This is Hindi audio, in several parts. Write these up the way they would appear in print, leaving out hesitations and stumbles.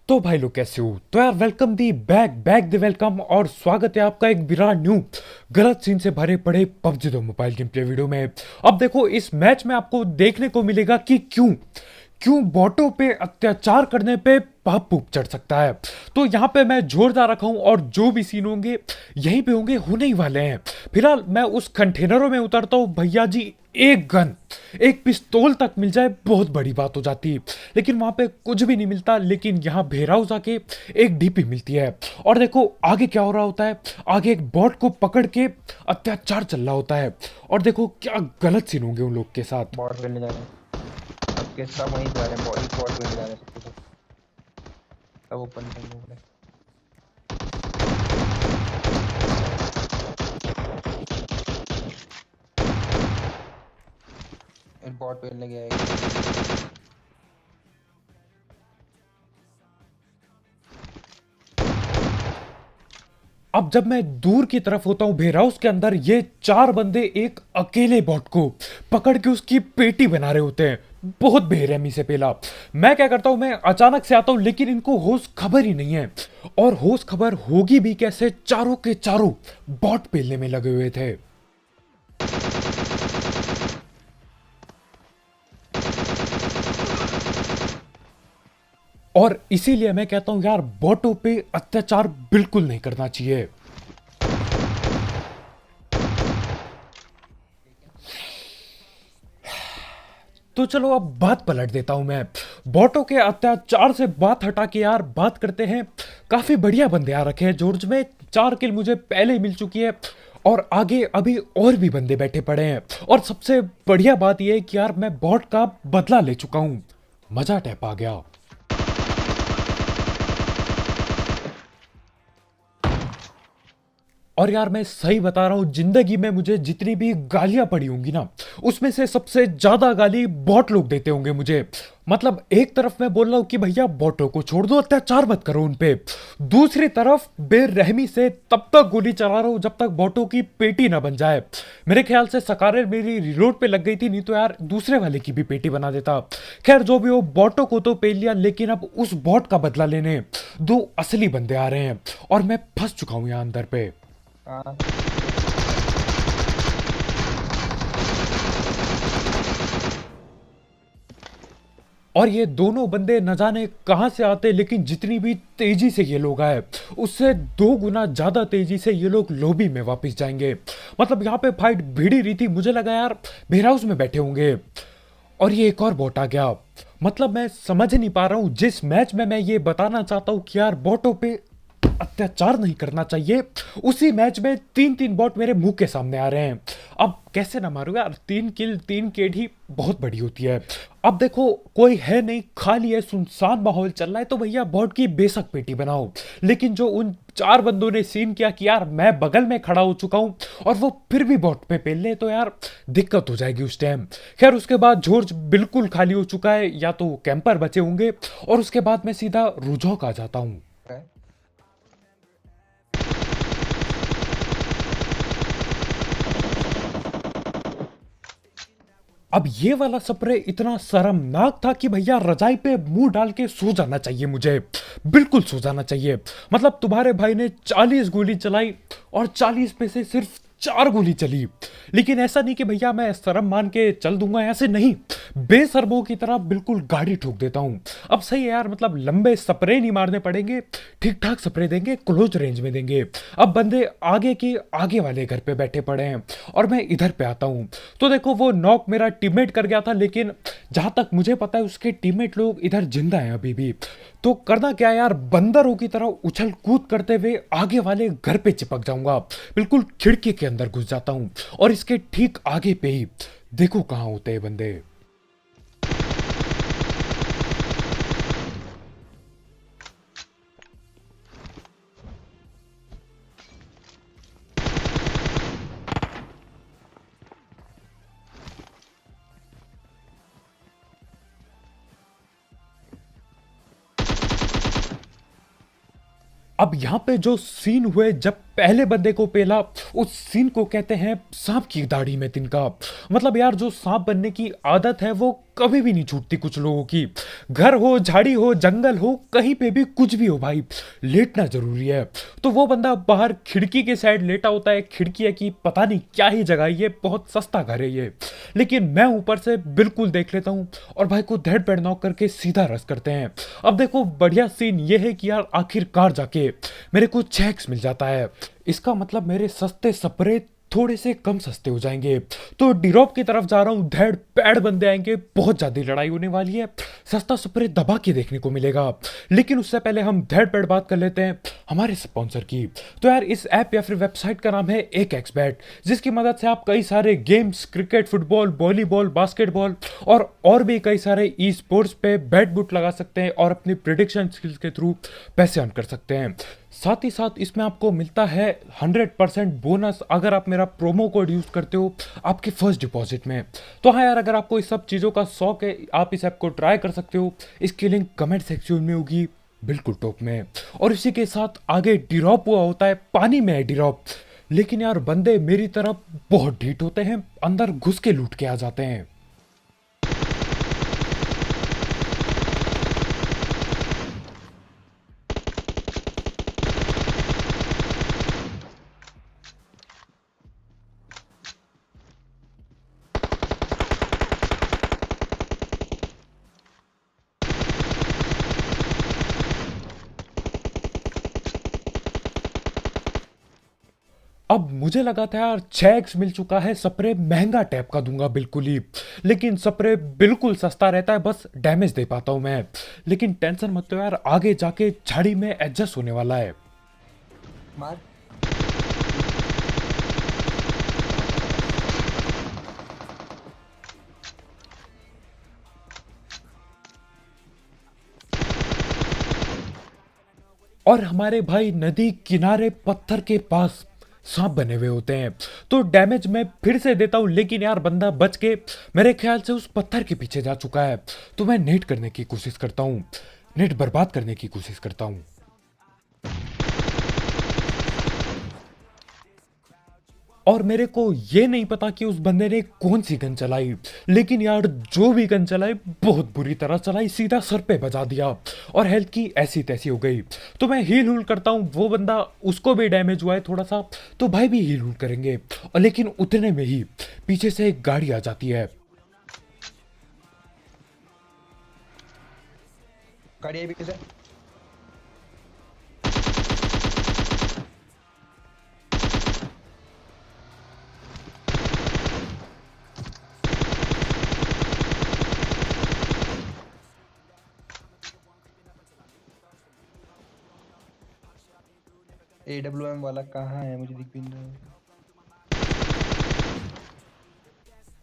तो भाई लोग कैसे हो? तो यार welcome the back back the welcome और स्वागत है आपका एक विराट न्यू गलत सीन से भरे पड़े PUBG 2 mobile game play video में। अब देखो इस मैच में आपको देखने को मिलेगा कि क्यों क्यों बॉटों पे अत्याचार करने पे पाप पूप चढ़ सकता है। तो यहाँ पे मैं जोरदार रखा हूँ और जो भी सीन होंगे यहीं पे होंगे, होने ही वाले हैं। फिलहाल मैं उस कंटेनरों में उतरता हूँ भैया जी। एक गन, एक पिस्तौल तक मिल जाए बहुत बड़ी बात हो जाती है, लेकिन वहां पे कुछ भी नहीं मिलता। लेकिन यहाँ भेराउस आके एक डीपी मिलती है और देखो आगे क्या हो रहा होता है। आगे एक बॉट को पकड़ के अत्याचार चल रहा होता है और देखो क्या गलत सीन होंगे उन लोग के साथ। बॉट खेलने जा रहे हैं। सबके सब वहीं जा रहे हैं, बॉट खेलने जा रहे हैं सबके सब ओपन करने वाले। बॉट खेलने गया है। अब जब मैं दूर की तरफ होता हूं भेराउस के अंदर, ये चार बंदे एक अकेले बॉट को पकड़ के उसकी पेटी बना रहे होते हैं बहुत बेरहमी से। पहला मैं क्या करता हूं, मैं अचानक से आता हूं, लेकिन इनको होश खबर ही नहीं है। और होश खबर होगी भी कैसे, चारों के चारों बॉट पेलने में लगे हुए थे। और इसीलिए मैं कहता हूं यार, बॉटों पे अत्याचार बिल्कुल नहीं करना चाहिए। तो चलो अब बात पलट देता हूं मैं। बॉटों के अत्याचार से बात हटा के यार बात करते हैं। काफी बढ़िया बंदे आ रखे हैं जॉर्ज में। 4 किल मुझे पहले ही मिल चुकी है और आगे अभी और भी बंदे बैठे पड़े हैं। और सबसे बढ़िया बात यह है कि यार मैं बॉट का बदला ले चुका हूं। मजा टैप आ गया। और यार मैं सही बता रहा हूं, जिंदगी में मुझे जितनी भी गालियां पड़ी होंगी ना, उसमें से सबसे ज्यादा गाली बॉट लोग देते होंगे मुझे। मतलब एक तरफ मैं बोल रहा हूं कि भैया बॉटों को छोड़ दो, अत्याचार मत करो उन पे। दूसरी तरफ बेरहमी से तब तक गोली चला रहा हूं जब तक बॉटों की पेटी ना बन जाए। मेरे ख्याल से सकारे मेरी रिलोड पे लग गई थी, नहीं तो यार दूसरे वाले की भी पेटी बना देता। खैर जो भी हो, बॉटों को तो पेल लिया, लेकिन अब उस बॉट का बदला लेने दो असली बंदे आ रहे हैं और मैं फंस चुका हूं यहां अंदर पे। हाँ, और ये दोनों बंदे न जाने कहां से आते, लेकिन जितनी भी तेजी से ये लोग आए उससे 2 गुना ज्यादा तेजी से ये लोग लॉबी में वापस जाएंगे। मतलब यहाँ पे फाइट भिड़ी रही थी, मुझे लगा यार वेयरहाउस में बैठे होंगे। और ये एक और बॉट आ गया। मतलब मैं समझ नहीं पा रहा हूं, जिस मैच में मैं ये बताना चाहता हूं कि यार बॉटों पे अत्याचार नहीं करना चाहिए, उसी मैच में 3-3 बॉट मेरे मुंह के सामने आ रहे हैं। अब कैसे ना मारूंगा यार, 3 किल 3 KD बहुत बड़ी होती है। अब देखो कोई है नहीं, खाली है, सुनसान माहौल चल रहा है, तो भैया बॉट की बेशक पेटी बनाओ। लेकिन जो उन 4 बंदों ने सीन किया कि यार मैं बगल में खड़ा हो चुका हूं और वो फिर भी बॉट पे पेल ले, तो यार दिक्कत हो जाएगी उस टाइम। खैर उसके बाद जॉर्ज बिल्कुल खाली हो चुका है, या तो कैंपर बचे होंगे, और उसके बाद मैं सीधा रुझौक आ जाता हूं। है। अब ये वाला स्प्रे इतना शर्मनाक था कि भैया रजाई पे मुंह डाल के सो जाना चाहिए मुझे। बिल्कुल सो जाना चाहिए। मतलब तुम्हारे भाई ने 40 गोली चलाई और 40 पे से सिर्फ 4 गोली चली। लेकिन ऐसा नहीं कि भैया मैं शर्म मान के चल दूंगा, ऐसे नहीं। बेशर्मों की तरह बिल्कुल गाड़ी ठोक देता हूं। अब सही है यार, मतलब लंबे स्प्रे नहीं मारने पड़ेंगे, ठीक ठाक स्प्रे देंगे, क्लोज रेंज में देंगे। अब बंदे आगे के आगे वाले घर पे बैठे पड़े हैं और मैं इधर पे आता हूं। तो देखो वो नॉक मेरा टीममेट कर गया था, लेकिन जहां तक मुझे पता है उसके टीममेट लोग इधर जिंदा हैं अभी भी। तो करना क्या यार, बंदरों की तरह उछल कूद करते हुए आगे वाले घर पे चिपक जाऊंगा। बिल्कुल खिड़की के अंदर घुस जाता हूं और इसके ठीक आगे पे ही देखो कहां होते हैं बंदे। अब यहां पे जो सीन हुए जब पहले बंदे को पेला, उस सीन को कहते हैं सांप की दाढ़ी में तिनका। मतलब यार जो सांप बनने की आदत है वो कभी भी नहीं छूटती कुछ लोगों की। घर हो, झाड़ी हो, जंगल हो, कहीं पे भी कुछ भी हो भाई, लेटना जरूरी है। तो वो बंदा बाहर खिड़की के साइड लेटा होता है, खिड़की है कि पता नहीं क्या ही जगह है, ये बहुत सस्ता घर है ये, लेकिन मैं ऊपर से बिल्कुल देख लेता हूँ और भाई को धड़ पैड़ नॉक करके सीधा रस करते हैं। अब देखो बढ़िया सीन ये है कि यार आखिरकार जाके मेरे को चेक्स मिल जाता है। इसका मतलब मेरे सस्ते स्प्रे थोड़े से कम सस्ते हो जाएंगे। तो डिरॉप की तरफ जा रहा हूँ, धैड़ पैड़ बंदे आएंगे, बहुत ज्यादा लड़ाई होने वाली है, सस्ता स्प्रे दबा के देखने को मिलेगा। लेकिन उससे पहले हम धैड़ पैड़ बात कर लेते हैं हमारे स्पॉन्सर की। तो यार इस ऐप या फिर वेबसाइट का नाम है एक एक्सबैट, जिसकी मदद से आप कई सारे games, cricket, football, volleyball, basketball और भी कई सारे ई स्पोर्ट्स पे बैट बुट लगा सकते हैं और अपनी प्रिडिक्शन स्किल्स के थ्रू पैसे अर्न कर सकते हैं। साथ ही साथ इसमें आपको मिलता है 100% बोनस अगर आप मेरा प्रोमो कोड यूज करते हो आपके फर्स्ट डिपॉजिट में। तो हाँ यार, अगर आपको इस सब चीज़ों का शौक है, आप इस ऐप को ट्राई कर सकते हो। इसकी लिंक कमेंट सेक्शन में होगी बिल्कुल टॉप में। और इसी के साथ आगे डिरॉप हुआ होता है, पानी में है डिरॉप, लेकिन यार बंदे मेरी तरफ बहुत ढीठ होते हैं, अंदर घुस के लूट के आ जाते हैं। अब मुझे लगा था यार 6x मिल चुका है, स्प्रे महंगा टाइप का दूंगा बिल्कुल ही, लेकिन स्प्रे बिल्कुल सस्ता रहता है, बस डैमेज दे पाता हूं मैं। लेकिन टेंशन मत लो यार, आगे जाके झाड़ी में एडजस्ट होने वाला है। मार। और हमारे भाई नदी किनारे पत्थर के पास सांप बने हुए होते हैं, तो डैमेज मैं फिर से देता हूं, लेकिन यार बंदा बच के मेरे ख्याल से उस पत्थर के पीछे जा चुका है। तो मैं नेट करने की कोशिश करता हूं, नेट बर्बाद करने की कोशिश करता हूं। और मेरे को ये नहीं पता कि उस बंदे ने कौन सी गन चलाई, लेकिन यार जो भी गन चलाई बहुत बुरी तरह चलाई, सीधा सर पे बजा दिया और हेल्थ की ऐसी तैसी हो गई। तो मैं हील हुल करता हूँ, वो बंदा उसको भी डैमेज हुआ है थोड़ा सा, तो भाई भी हील हुल करेंगे। और लेकिन उतने में ही पीछे से एक गाड़ी आ जाती है। गाड़ी भी किधर? AWM वाला कहाँ है, मुझे दिख भी नहीं रहा है।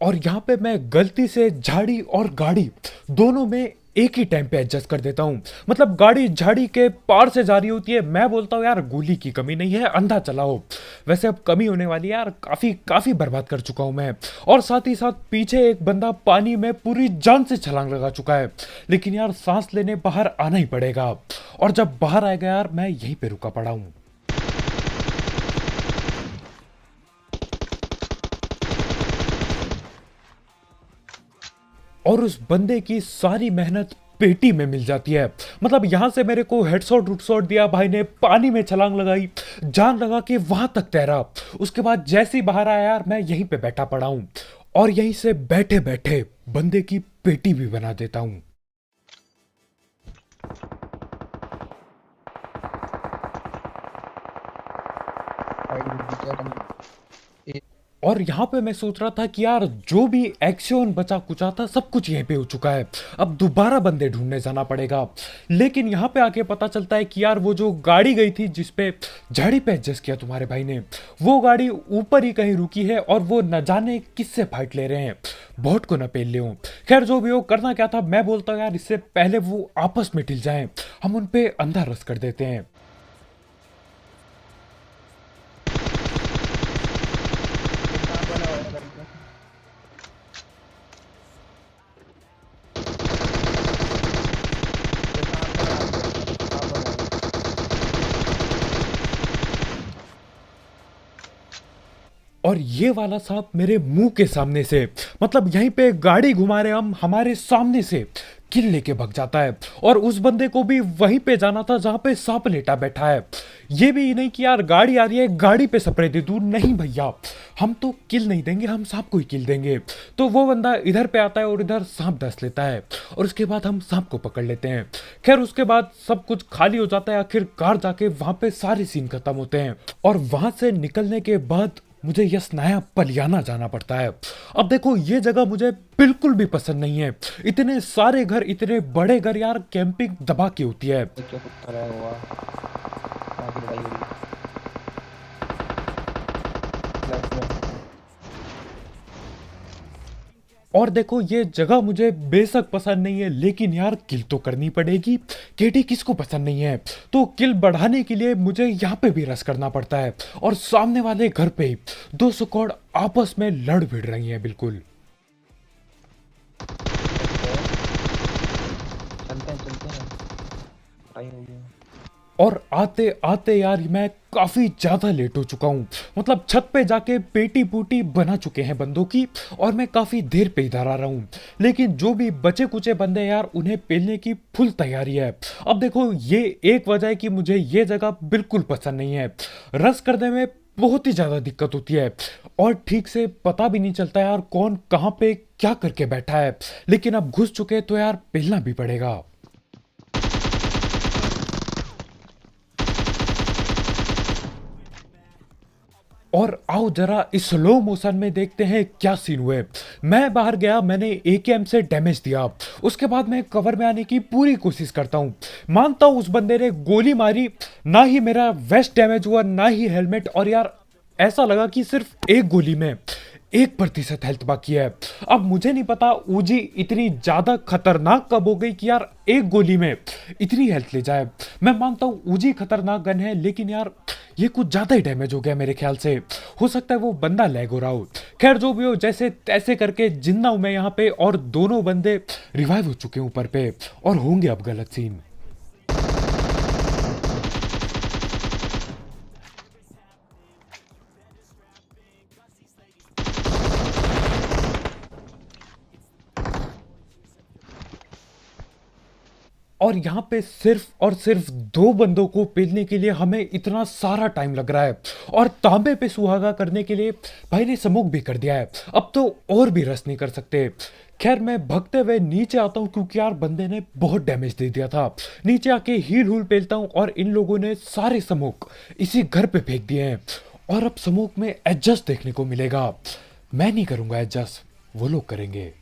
और यहाँ पे मैं गलती से झाड़ी और गाड़ी दोनों में एक ही टाइम पे एडजस्ट कर देता हूँ। मतलब गाड़ी झाड़ी के पार से जा रही होती है, मैं बोलता हूँ यार गोली की कमी नहीं है, अंधा चलाओ। वैसे अब कमी होने वाली है यार, काफी काफी बर्बाद कर चुका हूँ मैं। और साथ ही साथ पीछे एक बंदा पानी में पूरी जान से छलांग लगा चुका है, लेकिन यार सांस लेने बाहर आना ही पड़ेगा। और जब बाहर आएगा यार, मैं यहीं पे रुका पड़ा हूँ। और उस बंदे की सारी मेहनत पेटी में मिल जाती है। मतलब यहां से मेरे को हेडशॉट रुटशॉट दिया भाई ने, पानी में छलांग लगाई, जान लगा के वहां तक तैरा। उसके बाद जैसे ही बाहर आया यार, मैं यहीं पे बैठा पड़ा हूं और यहीं से बैठे बैठे बंदे की पेटी भी बना देता हूं। क्या करना? और यहाँ पे मैं सोच रहा था कि यार जो भी एक्शन बचा कुचा था सब कुछ यहीं पे हो चुका है, अब दोबारा बंदे ढूंढने जाना पड़ेगा। लेकिन यहाँ पे आके पता चलता है कि यार वो जो गाड़ी गई थी जिसपे झाड़ी पे एडजस्ट किया तुम्हारे भाई ने, वो गाड़ी ऊपर ही कहीं रुकी है और वो न जाने किससे फाइट ले रहे हैं, बॉट को न पेल ले हो। खैर जो भी हो, करना क्या था, मैं बोलता हूँ यार इससे पहले वो आपस में ढिल जाए, हम उन पे अंधा रस कर देते हैं। कहाँ बना हुआ है गाड़ी का? ये कहाँ बना हुआ है? कहाँ बना हुआ है? और ये वाला सांप मेरे मुंह के सामने से, मतलब यहीं पे गाड़ी घुमा रहे हम हमारे सामने से, किल लेके भग जाता है। और उस बंदे को भी वहीं पे जाना था जहां पे सांप लेटा बैठा है। ये भी नहीं कि यार गाड़ी आ रही है गाड़ी पे स्प्रे दे दूं, नहीं भैया, हम तो किल नहीं देंगे, हम सांप को ही किल देंगे। तो वो बंदा इधर पे आता है और इधर सांप डस लेता है और उसके बाद हम सांप को पकड़ लेते हैं। खैर उसके बाद सब कुछ खाली हो जाता है, आखिरकार जाके वहां पे सारे सीन खत्म होते हैं। और वहां से निकलने के बाद मुझे यस नया पलियाना जाना पड़ता है। अब देखो ये जगह मुझे बिल्कुल भी पसंद नहीं है। इतने सारे घर, इतने बड़े घर, यार कैंपिंग दबा की होती है। एक क्या कुत्ता रहा हुआ वहाँ की लड़ाई हो रही फ्लैट में। और देखो ये जगह मुझे बेशक पसंद नहीं है, लेकिन यार किल तो करनी पड़ेगी। केडी किसको पसंद नहीं है? तो किल बढ़ाने के लिए मुझे यहाँ पे भी रस करना पड़ता है। और सामने वाले घर पे दो स्क्वाड आपस में लड़ भिड़ रही हैं बिल्कुल। चलते हैं लड़ाई हो गई। और आते आते यार मैं काफी ज्यादा लेट हो चुका हूँ। मतलब छत पे जाके पेटी पूटी बना चुके हैं बंदों की और मैं काफी देर पे इधर आ रहा हूँ। लेकिन जो भी बचे कुचे बंदे यार उन्हें पेलने की फुल तैयारी है। अब देखो ये एक वजह है कि मुझे ये जगह बिल्कुल पसंद नहीं है। रस करने में बहुत ही ज्यादा दिक्कत होती है और ठीक से पता भी नहीं चलता यार कौन कहाँ पे क्या करके बैठा है। लेकिन अब घुस चुके तो यार पेलना भी पड़ेगा। और आओ जरा इस स्लो मोशन में देखते हैं क्या सीन हुए। मैं बाहर गया, मैंने एकेएम से डैमेज दिया, उसके बाद मैं कवर में आने की पूरी कोशिश करता हूँ। मानता हूँ उस बंदे ने गोली मारी, ना ही मेरा वेस्ट डैमेज हुआ ना ही हेलमेट। और यार ऐसा लगा कि सिर्फ एक गोली में 1% हेल्थ बाकी है। अब मुझे नहीं पता ऊजी इतनी ज्यादा खतरनाक कब हो गई कि यार एक गोली में इतनी हेल्थ ले जाए। मैं मानता हूँ ऊजी खतरनाक गन है, लेकिन यार ये कुछ ज्यादा ही डैमेज हो गया मेरे ख्याल से। हो सकता है वो बंदा लैग हो रहा हो। खैर जो भी हो, जैसे तैसे करके जिंदा हूं मैं यहाँ पे और दोनों बंदे रिवाइव हो चुके हैं ऊपर पे और होंगे अब गलत सीन। और यहाँ पे सिर्फ और सिर्फ दो बंदों को पेलने के लिए हमें इतना सारा टाइम लग रहा है। और तांबे पे सुहागा करने के लिए भाई ने स्मोक भी कर दिया है। अब तो और भी रस नहीं कर सकते। खैर मैं भगते हुए नीचे आता हूँ क्योंकि यार बंदे ने बहुत डैमेज दे दिया था। नीचे आके हील हूल पेलता हूँ और इन लोगों ने सारे स्मोक इसी घर पे फेंक दिए हैं। और अब स्मोक में एडजस्ट देखने को मिलेगा। मैं नहीं करूंगा एडजस्ट, वो लोग करेंगे।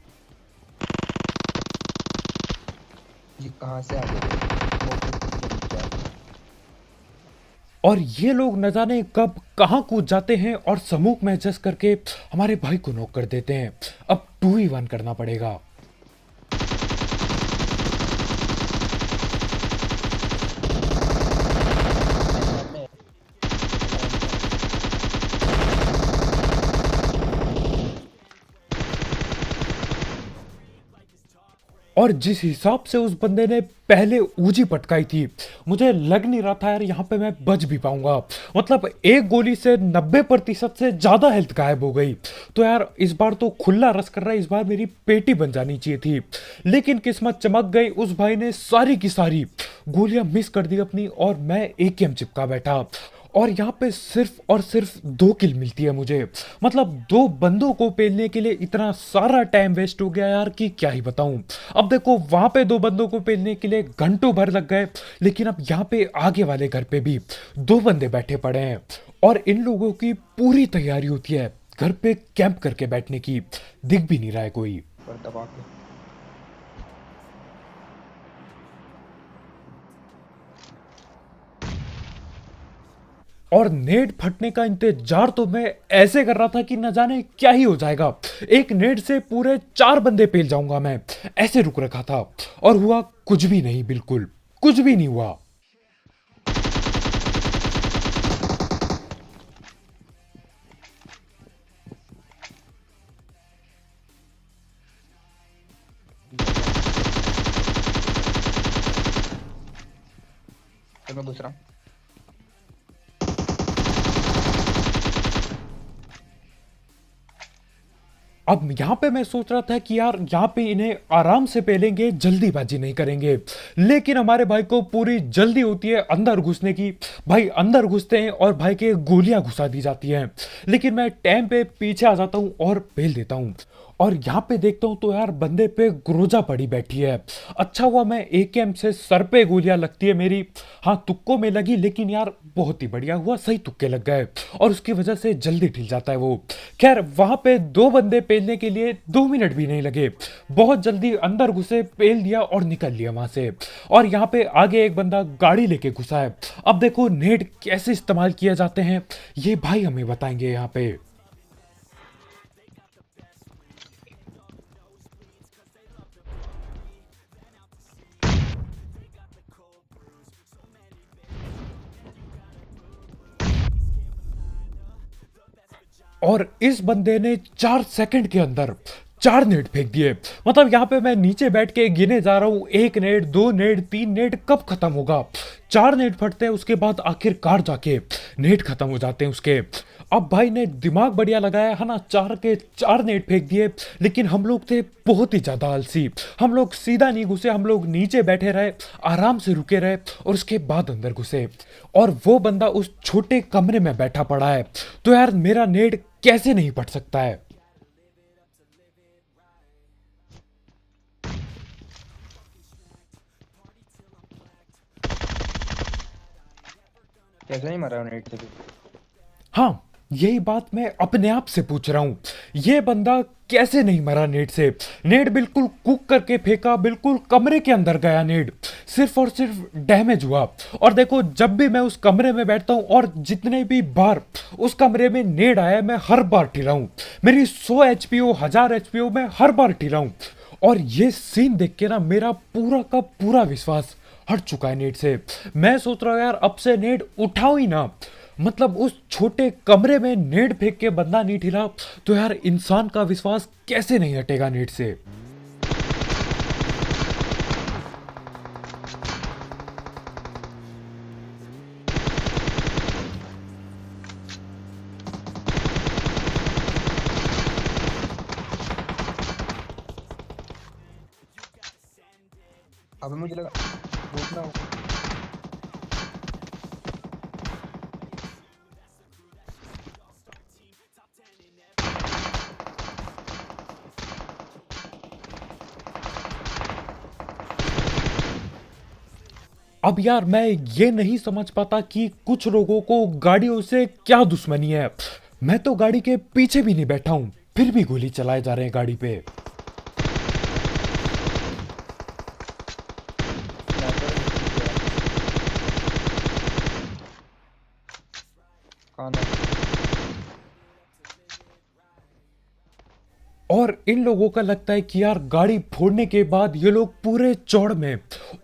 ये कहाँ से आ गए? और ये लोग न जाने कब कहां कूद जाते हैं और समूह में एडजस्ट करके हमारे भाई को नॉक कर देते हैं। अब 2v1 करना पड़ेगा। और जिस हिसाब से उस बंदे ने पहले ऊजी पटकाई थी, मुझे लग नहीं रहा था यार यहाँ पे मैं बच भी पाऊंगा। मतलब एक गोली से 90% से ज्यादा हेल्थ गायब हो गई। तो यार इस बार तो खुला रस कर रहा है, इस बार मेरी पेटी बन जानी चाहिए थी। लेकिन किस्मत चमक गई, उस भाई ने सारी की सारी गोलियां मिस कर दी अपनी और मैं एकेएम चिपका बैठा। और यहाँ पे सिर्फ और सिर्फ 2 किल मिलती है मुझे। मतलब 2 बंदों को पेलने के लिए इतना सारा टाइम वेस्ट हो गया यार कि क्या ही बताऊं। अब देखो वहां पे 2 बंदों को पेलने के लिए घंटों भर लग गए, लेकिन अब यहाँ पे आगे वाले घर पे भी 2 बंदे बैठे पड़े हैं और इन लोगों की पूरी तैयारी होती है घर पे कैंप करके बैठने की। दिख भी नहीं रहा है कोई। पर दबा के और नेट फटने का इंतजार तो मैं ऐसे कर रहा था कि न जाने क्या ही हो जाएगा। एक नेट से पूरे 4 बंदे पेल जाऊंगा मैं, ऐसे रुक रखा था। और हुआ कुछ भी नहीं, बिल्कुल कुछ भी नहीं हुआ। चलो दूसरा अब यहाँ पे मैं सोच रहा था कि यार यहाँ पे इन्हें आराम से पेलेंगे, जल्दीबाजी नहीं करेंगे, लेकिन हमारे भाई को पूरी जल्दी होती है अंदर घुसने की। भाई अंदर घुसते हैं और भाई के गोलियां घुसा दी जाती हैं, लेकिन मैं टाइम पे पीछे आ जाता हूँ और पेल देता हूँ। और यहाँ पे देखता हूँ तो यार बंदे पे ग्रोजा पड़ी बैठी है। अच्छा हुआ मैं एकेएम से सर पे गोलियां लगती है मेरी, हाँ तुक्कों में लगी, लेकिन यार बहुत ही बढ़िया हुआ, सही तुक्के लग गए और उसकी वजह से जल्दी ढिल जाता है वो। खैर वहां पे दो बंदे पेलने के लिए 2 मिनट भी नहीं लगे, बहुत जल्दी अंदर घुसे, पेल दिया और निकल लिया वहां से। और यहाँ पे आगे एक बंदा गाड़ी लेके घुसा है। अब देखो नेट कैसे इस्तेमाल किए जाते हैं ये भाई हमें बताएंगे यहाँ पे। और इस बंदे ने 4 सेकंड के अंदर 4 नेट फेंक दिए। मतलब यहाँ पे मैं नीचे बैठ के गिने जा रहा हूँ, 1 नेट, 2 नेट, 3 नेट, कब खत्म होगा। 4 नेट फटते हैं, उसके बाद आखिरकार जाके नेट खत्म हो जाते हैं उसके। अब भाई ने दिमाग बढ़िया लगाया है ना, 4 के 4 नेट फेंक दिए, लेकिन हम लोग थे बहुत ही ज्यादा आलसी। हम लोग सीधा नहीं घुसे, हम लोग नीचे बैठे रहे, आराम से रुके रहे और उसके बाद अंदर घुसे। और वो बंदा उस छोटे कमरे में बैठा पड़ा है, तो यार मेरा नेट कैसे नहीं फट सकता है। कैसे नहीं मरा नेट से भी? हाँ यही बात मैं अपने आप से पूछ रहा हूं, ये बंदा कैसे नहीं मरा नेट से। नेट बिल्कुल कुक करके फेंका, बिल्कुल कमरे के अंदर गया नेट, सिर्फ और सिर्फ डैमेज हुआ। और देखो जब भी मैं उस कमरे में बैठता हूं और जितने भी बार उस कमरे में नेट आया, मैं हर बार ठिला हूं। मेरी 100 एचपी हो, 1000 एचपी हो, मैं हर बार ठिला हूं। और ये सीन देख के ना मेरा पूरा का पूरा विश्वास हट चुका है नेट से। मैं सोच रहा हूँ यार अब से नेट उठाओ ही ना। मतलब उस छोटे कमरे में नेट फेंक के बंदा नहीं ठिला, तो यार इंसान का विश्वास कैसे नहीं हटेगा नेट से। अब मुझे लगा रुकना हो। अब यार मैं ये नहीं समझ पाता कि कुछ लोगों को गाड़ियों से क्या दुश्मनी है। मैं तो गाड़ी के पीछे भी नहीं बैठा हूं, फिर भी गोली चलाए जा रहे हैं गाड़ी पे। स्नाइपर कहाँ है? और इन लोगों का लगता है कि यार गाड़ी फोड़ने के बाद ये लोग पूरे चौड़ में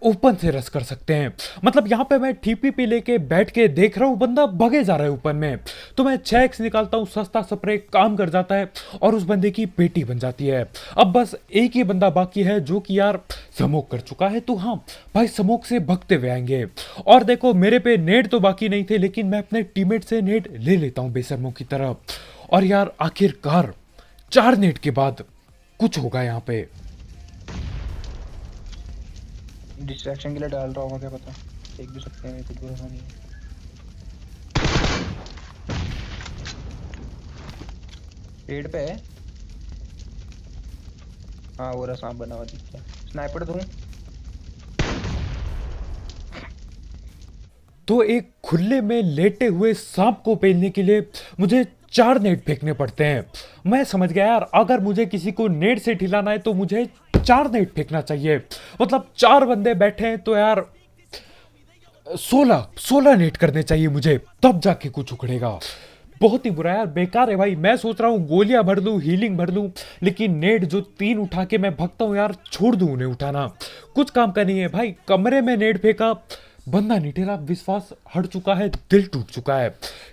ओपन से रस कर सकते हैं। मतलब यहाँ पे मैं टीपी पे लेके बैठ के देख रहा हूँ, बंदा भगे जा रहा है ओपन में, तो मैं 6x निकालता हूँ, सस्ता स्प्रे काम कर जाता है और उस बंदे की पेटी बन जाती है। अब बस एक ही बंदा बाकी है जो कि यार स्मोक कर चुका है, तो हाँ भाई स्मोक से भगते हुए आएंगे। और देखो मेरे पे नेट तो बाकी नहीं थे, लेकिन मैं अपने टीममेट से नेट ले लेता हूँ बेशर्मों की तरह। और यार आखिरकार 4 नेट के बाद कुछ होगा यहाँ पे। डिस्ट्रैक्शन के लिए डाल रहा होगा, क्या पता देख भी सकते हैं, कुछ भरोसा नहीं है। पेड़ पे है। हाँ वो रहा, सांप बना हुआ दिखता है। स्नाइपर दूं? तो एक खुले में लेटे हुए सांप को पेलने के लिए मुझे 4 नेट फेंकने पड़ते हैं। मैं समझ गया यार, अगर मुझे किसी को नेट से ठिलाना है तो मुझे 4 नेट फेंकना चाहिए। मतलब 4 बंदे बैठे हैं तो यार 16 नेट करने चाहिए मुझे, तब जाके कुछ उखड़ेगा। बहुत ही बुरा यार, बेकार है भाई। मैं सोच रहा हूँ गोलियां भर लूं, हीलिंग भर लूं, लेकिन नेट जो 3 उठा के मैं भगता हूँ यार, छोड़ दूं उन्हें उठाना, कुछ काम का नहीं है भाई। कमरे में नेट फेंका, बंदा नहीं ठेला, विश्वास हट चुका है, दिल टूट चुका है।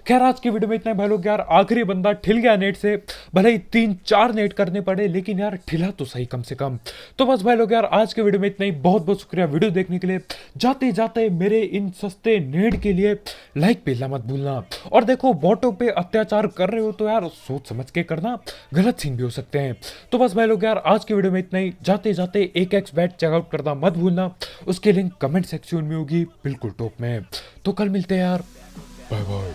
खैर आज की वीडियो में इतना ही भाई लोग। यार आखिरी बंदा ठिल गया नेट से, भले ही 3-4 नेट करने पड़े, लेकिन यार ठिला तो सही कम से कम। तो बस भाई लोग यार आज के वीडियो में इतना ही। बहुत बहुत शुक्रिया वीडियो देखने के लिए। जाते जाते मेरे इन सस्ते नेट के लिए लाइक पेलना मत भूलना। और देखो बॉटों पे अत्याचार कर रहे हो तो यार सोच समझ के करना, गलत सीन भी हो सकते हैं। तो बस भाई लोग यार आज की वीडियो में इतना ही। जाते जाते एक एक्स बैट चेकआउट करना मत भूलना, उसकी लिंक कमेंट सेक्शन में होगी, बिल्कुल टॉप में। तो कल मिलते हैं यार, बाय बाय।